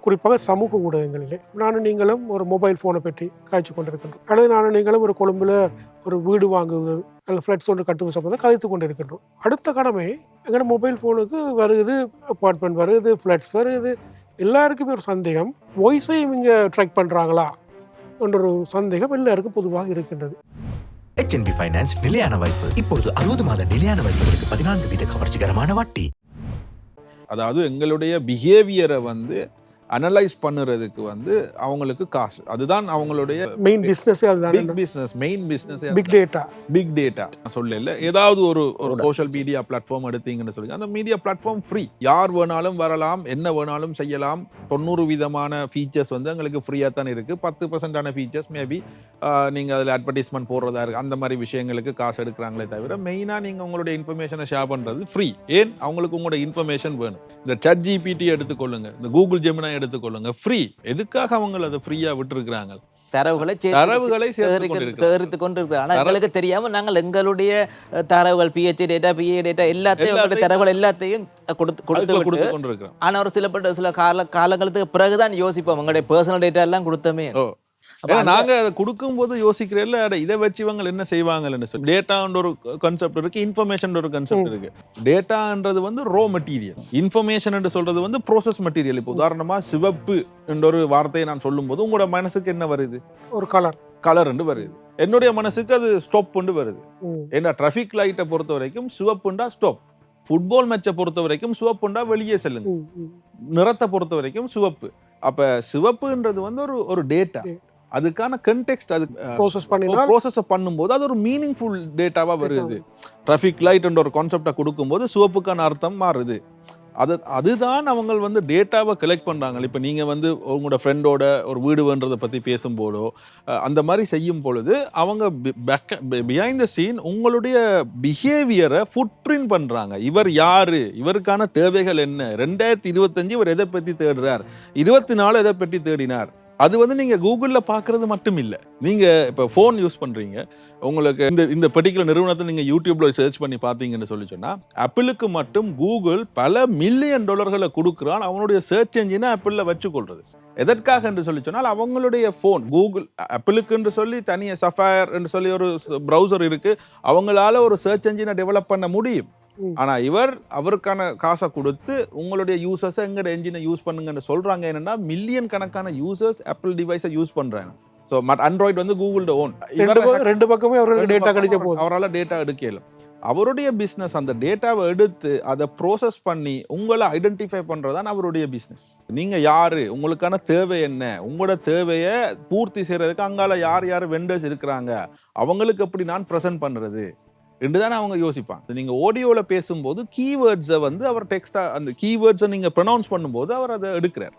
குறிப்பாக சமூக ஊடகங்களிலே நானும் நீங்களும் ஒரு மொபைல் ஃபோனை பற்றி காய்ச்சி கொண்டிருக்கின்றோம், அல்லது நானும் நீங்களும் ஒரு கொழும்பில் ஒரு வீடு வாங்குவது அல்லது ஃப்ளட்ஸ் ஒன்று கட்டுவது சம்பந்தம் கதைத்து கொண்டு இருக்கின்றோம். அடுத்த கடமை எங்களோட மொபைல் ஃபோனுக்கு வருது, அப்பார்ட்மெண்ட் வருது, ஃப்ளட்ஸ் வருது, எல்லாருக்குமே ஒரு சந்தேகம், வாய்ஸையும் இங்கே ட்ராக் பண்ணுறாங்களா என்ற ஒரு சந்தேகம் எல்லாருக்கும் பொதுவாக இருக்கின்றது. HNB ஃபைனான்ஸ் நிலையான வாய்ப்பு. இப்பொழுது 60 மாத நிலையான வாய்ப்புகளுக்கு 14% கவர்ச்சிகரமான வட்டி. அதாவது எங்களுடைய பிஹேவியரை வந்து அனலைஸ் பண்ணுறதுக்கு வந்து அவங்களுக்கு காசு, அதுதான் அவங்களுடைய main business. Big business, main business big data சொல்லல. ஏதாவது ஒரு சோஷியல் மீடியா பிளாட்ஃபார்ம் எடுத்தீங்கன்னு சொல்லி, அந்த மீடியா பிளாட்ஃபார்ம் ஃப்ரீ, யார் வேணாலும் வரலாம், என்ன வேணாலும் செய்யலாம். 90 விதமான ஃபீச்சர்ஸ் வந்து எங்களுக்கு ஃப்ரீயாக தான் இருக்குது. 10% ஃபீச்சர்ஸ் மேபி நீங்கள் அதில் அட்வர்டைஸ்மெண்ட் போடுறதா இருக்குது, அந்த மாதிரி விஷயங்களுக்கு காசு எடுக்கிறாங்களே தவிர மெயினாக நீங்கள் உங்களுடைய இன்ஃபர்மேஷனை ஷேர் பண்ணுறது ஃப்ரீ. ஏன்? அவங்களுக்கு உங்களோட இன்ஃபர்மேஷன் வேணும். இந்த ChatGPT எடுத்துக்கொள்ளுங்க, இந்த கூகுள் ஜெமினா எடுத்துக்கொள்ளுங்க, ஃப்ரீ. எதுக்காக அவங்க அதை ஃப்ரீயா விட்டுருக்காங்க? தரவுகளை சேகரித்து கொண்டிருக்கிறாங்க. ஆனால் எங்களுக்கு தெரியாம நாங்கள் எங்களுடைய தரவுகள் PH டேட்டா, PA டேட்டா எல்லாத்தையும் தரவுகள் எல்லாத்தையும் கொடுத்து கொண்டிருக்கிறோம். ஆனால் ஒரு சில காலங்களுக்கு பிறகுதான் யோசிப்போம், எங்களுடைய பர்சனல் டேட்டா எல்லாம் கொடுத்தோமே. நாங்க அதை கொடுக்கும் போது யோசிக்கிறேன்ல, இதை வச்சு இவங்க என்ன செய்வாங்கன்னு சொல்லி. டேட்டான்ற ஒரு கான்செப்ட் இருக்கு, இன்ஃபர்மேஷன் ஒரு கான்செப்ட் இருக்கு. டேட்டான்றது வந்து ரோ மெட்டீரியல், இன்ஃபர்மேஷன் என்று சொல்றது வந்து ப்ரோசஸ் மெட்டீரியல். இப்போ உதாரணமா சிவப்பு என்ற ஒரு வார்த்தையை நான் சொல்லும் போது உங்களோட மனசுக்கு என்ன வருது? ஒரு கலர் என்று வருது. என்னுடைய மனசுக்கு அது ஸ்டாப் என்று வருது. ஏன்னா டிராஃபிக் லைட்டை பொறுத்த வரைக்கும் சிவப்புண்டா ஸ்டாப், ஃபுட்பால் மேட்சை பொறுத்த வரைக்கும் சிவப்புண்டா வெளியே செல்லுங்க, நிறத்தை பொறுத்த வரைக்கும் சிவப்பு. அப்ப சிவப்புன்றது வந்து ஒரு டேட்டா, அதுக்கான கண்டெக்ஸ்ட், அது ப்ரோசஸ் பண்ணும்போது அது ஒரு மீனிங்ஃபுல் டேட்டாவா வருது. டிராஃபிக் லைட் என்ற ஒரு கான்செப்டை கொடுக்கும்போது சிவப்புக்கான அர்த்தம் மாறுது. அதுதான் அவங்க வந்து டேட்டாவை கலெக்ட் பண்றாங்க. இப்போ நீங்க வந்து உங்களோட ஃப்ரெண்டோட ஒரு வீடு வேண்டதை பத்தி பேசும்போதோ அந்த மாதிரி செய்யும் பொழுது அவங்க பிஹைண்ட் த சீன் உங்களுடைய பிஹேவியரை ஃபுட் பிரிண்ட் பண்றாங்க. இவர் யாரு, இவருக்கான தேவைகள் என்ன, 2025 இவர் எதை பத்தி தேடுறார், 24 எதை பற்றி தேடினார். அது வந்து நீங்க கூகுள்ல பாக்குறது மட்டும் இல்ல. நீங்க இப்ப போன் யூஸ் பண்றீங்க, உங்களுக்கு இந்த பர்டிகுலர் நிறுவனத்தை நீங்க யூடியூப்ல சர்ச் பண்ணி பாத்தீங்கன்னு சொல்லி சொன்னா, ஆப்பிளுக்கு மட்டும் கூகுள் பல $1 மில்லியன் கொடுக்குறான் அவனுடைய சர்ச் என்ஜினை ஆப்பிள்ல வச்சுக்கொள்றது. எதற்காக என்று சொல்லி சொன்னால், அவங்களுடைய போன் கூகுள் ஆப்பிளுக்கு என்று சொல்லி தனியாக சஃபயர் என்று சொல்லி ஒரு ப்ரௌசர் இருக்கு, அவங்களால ஒரு சர்ச் என்ஜினை டெவலப் பண்ண முடியும். ஆனா அவருக்கான காசை கொடுத்து உங்களுடைய யூசர்ஸ் எங்கட என்ஜினை யூஸ் பண்ணுங்கன்னு சொல்றாங்க. என்னன்னா மில்லியன் கணக்கான யூசர்ஸ் ஆப்பிள் டிவைஸை யூஸ் பண்றாங்க. ஸோ ஆண்ட்ராய்டு வந்து கூகுளோட ஓன், ரெண்டு பக்கமே அவரால் டேட்டா எடுக்கல. அவருடைய பிஸ்னஸ் அந்த டேட்டாவை எடுத்து அதை ப்ரோசஸ் பண்ணி உங்களை ஐடென்டிஃபை பண்றதுதான் அவருடைய பிஸ்னஸ். நீங்க யாரு, உங்களுக்கான தேவை என்ன, உங்களோட தேவையை பூர்த்தி செய்யறதுக்கு அங்கால யார் வெண்டர்ஸ் இருக்கிறாங்க, அவங்களுக்கு எப்படி நான் ப்ரெசென்ட் பண்றது என்றுதானே அவங்க யோசிப்பாங்க. நீங்க ஆடியோல பேசும்போது கீவேர்ட்ஸை வந்து அவர் டெக்ஸ்டா, அந்த கீவேர்ட்ஸை நீங்க ப்ரொனவுன்ஸ் பண்ணும்போது அவர் அதை எடுக்கிறார்.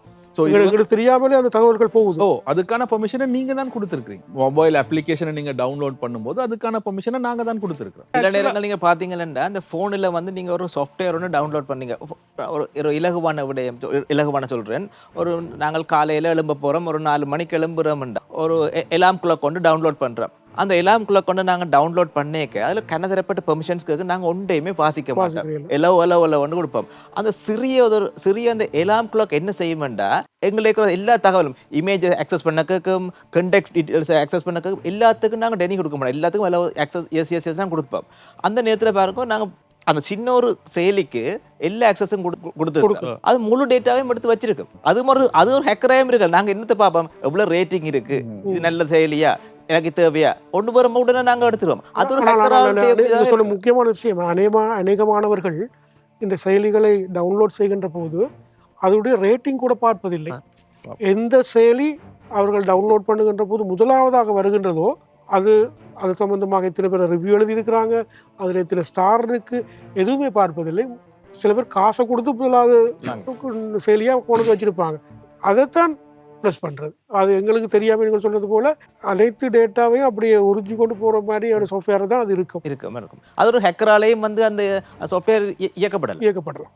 தெரியாமலே அந்த தகவல்கள் போகுது. அதுக்கான பெர்மிஷனை நீங்க தான் கொடுத்திருக்கீங்க. மொபைல் அப்ளிகேஷனை நீங்க டவுன்லோட் பண்ணும்போது அதுக்கான பெர்மிஷனை நாங்க தான் கொடுத்திருக்கோம். சில நேரங்கள் நீங்க பாத்தீங்கன்னா அந்த போன்ல வந்து நீங்க ஒரு சாஃப்ட்வேர் ஒன்று டவுன்லோட் பண்ணீங்க, ஒரு இலகுவான விடயம், இலகுவான சொல்றேன். ஒரு நாங்கள் காலையில எழும்ப போறோம், ஒரு 4 மணிக்கு எழும்புறோம்டா, ஒரு எலாம் கிளாக் கொண்டு டவுன்லோட் பண்றோம். அந்த எலாம் கிளாக் கொண்டு நாங்கள் டவுன்லோட் பண்ணிக்க அதில் கணதரப்பட்ட பெர்மிஷன்ஸ்க்கு நாங்கள் ஒன்றையுமே வாசிக்க மாட்டோம், எலோ ஒன்று கொடுப்போம். அந்த சிறிய அந்த எலாம் கிளாக் என்ன செய்யுமெண்டா, எங்களுக்கு எல்லா தகவலும், இமேஜை ஆக்சஸ் பண்ணக்கும், கண்டெக்ட் டீட்டெயில்ஸை ஆக்சஸ் பண்ணக்கும், எல்லாத்துக்கும் நாங்கள் டெனி கொடுக்க மாட்டோம், எல்லாத்துக்கும் எல்லாம் ஆக்சஸ் எஸ் தான் கொடுப்போம். அந்த நேரத்தில் பாருங்க, நாங்கள் அந்த சின்ன ஒரு செயலிக்கு எல்லா ஆக்சஸும் கொடுத்துருக்கோம், அது முழு டேட்டாவையும் எடுத்து வச்சிருக்கோம். அது ஒரு ஹேக்கராயும் இருக்கு. நாங்கள் என்னத்தை பார்ப்போம், எவ்வளோ ரேட்டிங் இருக்கு, இது நல்ல செயலியா, எனக்கு தேவையா, ஒன்று வரும் உடனே நாங்கள் எடுத்துருவோம். அது ஒரு முக்கியமான விஷயம். அநேகமானவர்கள் இந்த செயலிகளை டவுன்லோட் செய்கின்ற போது அதோடைய ரேட்டிங் கூட பார்ப்பதில்லை. எந்த செயலி அவர்கள் டவுன்லோட் பண்ணுகின்ற போது முதலாவதாக வருகின்றதோ அது சம்பந்தமாக இத்தனை பேர் ரிவ்யூ எழுதியிருக்கிறாங்க, அதில் இத்தனை ஸ்டார் இருக்கு, எதுவுமே பார்ப்பதில்லை. சில பேர் காசை கொடுத்து முதலாவது செயலியாக கொண்டு வச்சிருப்பாங்க, அதைத்தான் ப்ளஸ் பண்ணுறது. அது எங்களுக்கு தெரியாமல் நீங்கள் சொல்கிறது போல் அனைத்து டேட்டாவையும் அப்படியே உறிஞ்சி கொண்டு போகிற மாதிரியான சாஃப்ட்வேர் தான் அது இருக்கும். அது ஒரு ஹேக்கராலேயும் வந்து அந்த சாஃப்ட்வேர் இயக்கப்படலாம்.